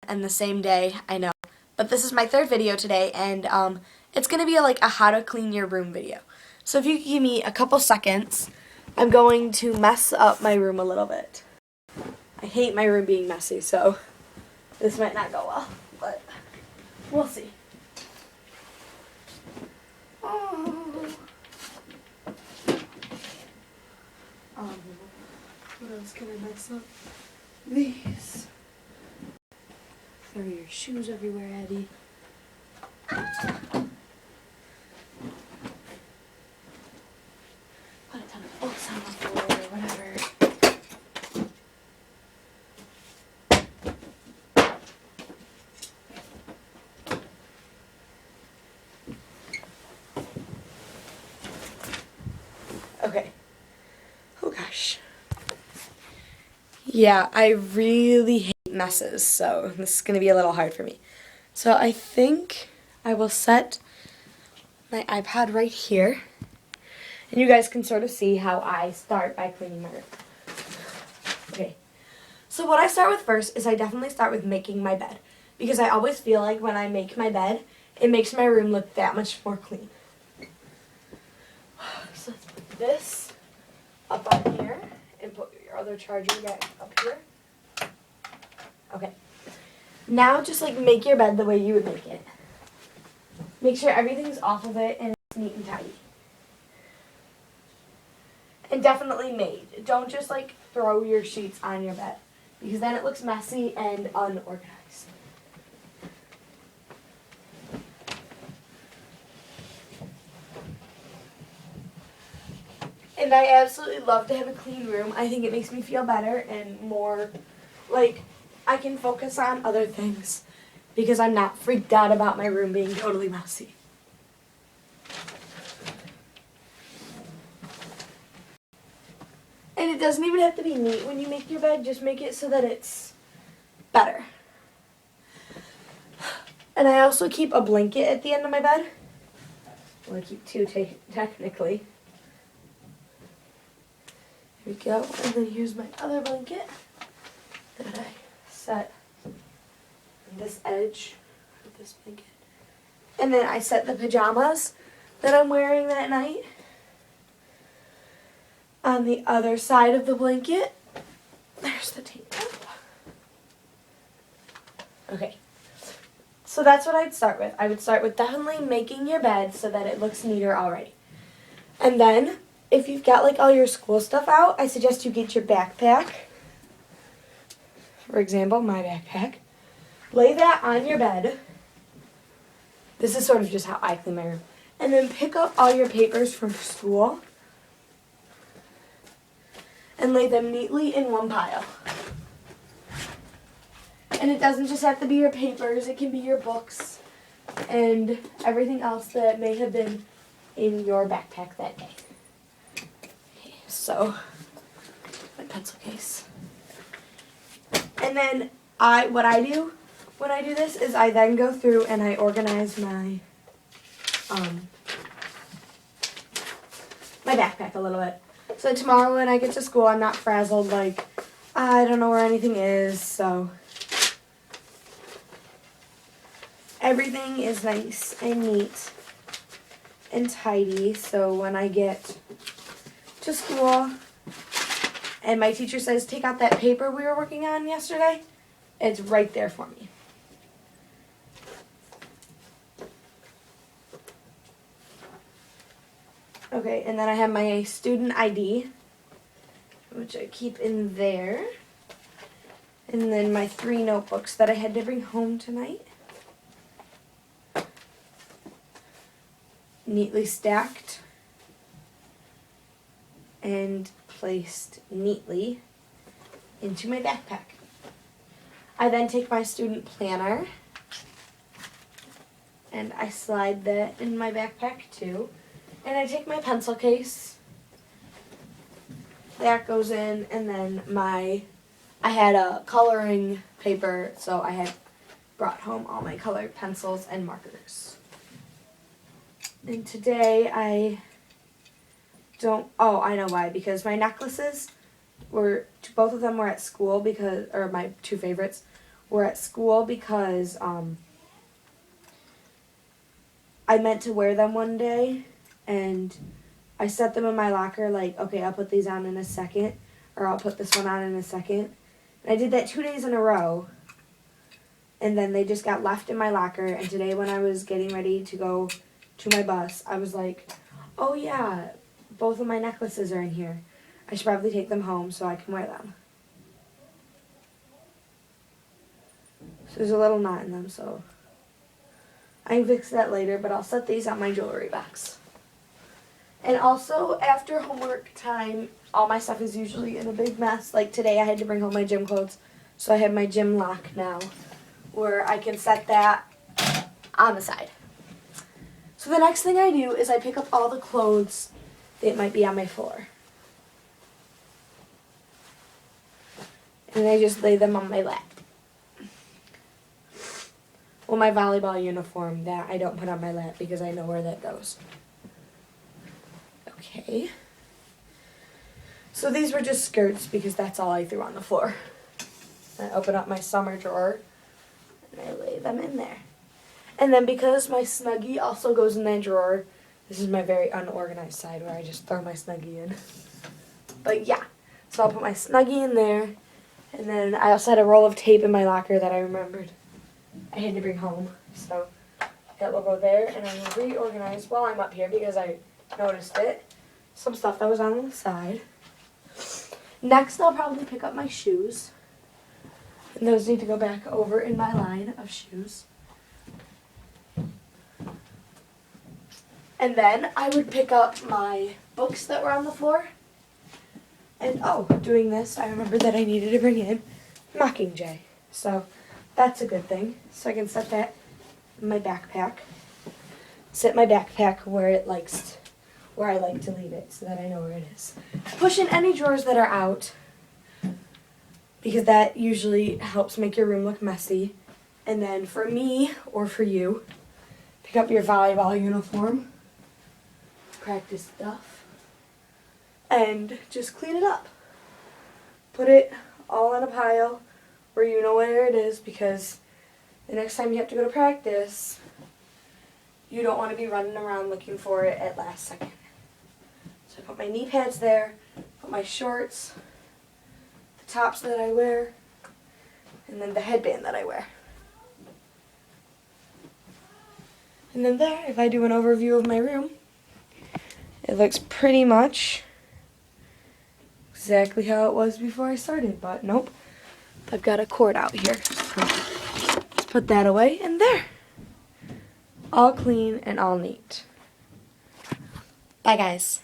and the same day, I know. But this is my third video today, and it's going to be like a how to clean your room video. So if you could give me a couple seconds, I'm going to mess up my room a little bit. I hate my room being messy, so this might not go well, but we'll see. What else can I mess up? These. Throw your shoes everywhere, Eddie. Put a ton of books on the floor or whatever. Okay. Oh gosh. Yeah, I really hate messes, so this is going to be a little hard for me. So I think I will set my iPad right here, and you guys can sort of see how I start by cleaning my room. Okay, so what I start with first is I definitely start with making my bed, because I always feel like when I make my bed, it makes my room look that much more clean. So let's put this up on here, and put your other charger back up here. Okay. Now just like make your bed the way you would make it. Make sure everything's off of it and it's neat and tidy. And definitely made. Don't just like throw your sheets on your bed, because then it looks messy and unorganized. And I absolutely love to have a clean room. I think it makes me feel better and more like I can focus on other things because I'm not freaked out about my room being totally messy. And it doesn't even have to be neat when you make your bed. Just make it so that it's better. And I also keep a blanket at the end of my bed. Well, I keep two technically. Here we go. And then here's my other blanket that I set on this edge of this blanket. And then I set the pajamas that I'm wearing that night on the other side of the blanket. There's the tape. Okay. So that's what I'd start with. I would start with definitely making your bed so that it looks neater already. And then, if you've got like all your school stuff out, I suggest you get your backpack. For example, my backpack. Lay that on your bed. This is sort of just how I clean my room. And then pick up all your papers from school and lay them neatly in one pile. And it doesn't just have to be your papers, it can be your books and everything else that may have been in your backpack that day. Okay, so, my pencil case. And then what I do when I do this is I then go through and I organize my my backpack a little bit. So tomorrow when I get to school, I'm not frazzled like I don't know where anything is, so everything is nice and neat and tidy. So when I get to school and my teacher says, take out that paper we were working on yesterday, it's right there for me. Okay, and then I have my student ID, which I keep in there. And then my 3 notebooks that I had to bring home tonight. Neatly stacked and placed neatly into my backpack. I then take my student planner and I slide that in my backpack too. And I take my pencil case, that goes in, and then I had a coloring paper, so I had brought home all my colored pencils and markers. And today I know why, because my necklaces both of them were at school, or my 2 favorites were at school because I meant to wear them one day, and I set them in my locker like, okay, I'll put these on in a second, or I'll put this one on in a second. And I did that 2 days in a row, and then they just got left in my locker. And today when I was getting ready to go to my bus, I was like, oh yeah, both of my necklaces are in here. I should probably take them home so I can wear them. So there's a little knot in them, so I can fix that later, but I'll set these on my jewelry box. And also, after homework time, all my stuff is usually in a big mess. Like today I had to bring home my gym clothes, so I have my gym lock now, where I can set that on the side. So the next thing I do is I pick up all the clothes that might be on my floor. And I just lay them on my lap. Well, my volleyball uniform, that I don't put on my lap because I know where that goes. Okay. So these were just skirts because that's all I threw on the floor. I open up my summer drawer and I lay them in there. And then because my Snuggie also goes in that drawer, this is my very unorganized side where I just throw my Snuggie in. But yeah, so I'll put my Snuggie in there. And then I also had a roll of tape in my locker that I remembered I had to bring home. So that will go there, and I will reorganize while I'm up here because I noticed it. Some stuff that was on the side. Next, I'll probably pick up my shoes. And those need to go back over in my line of shoes. And then I would pick up my books that were on the floor. And doing this, I remembered that I needed to bring in Mockingjay. So that's a good thing. So I can set that in my backpack. Set my backpack where I like to leave it so that I know where it is. Push in any drawers that are out because that usually helps make your room look messy. And then for me or for you, pick up your volleyball uniform, practice stuff, and just clean it up. Put it all in a pile where you know where it is, because the next time you have to go to practice, you don't want to be running around looking for it at last second. So I put my knee pads there, put my shorts, the tops that I wear, and then the headband that I wear. And then there, if I do an overview of my room, it looks pretty much exactly how it was before I started, but nope. I've got a cord out here. So let's put that away, and there. All clean and all neat. Bye, guys.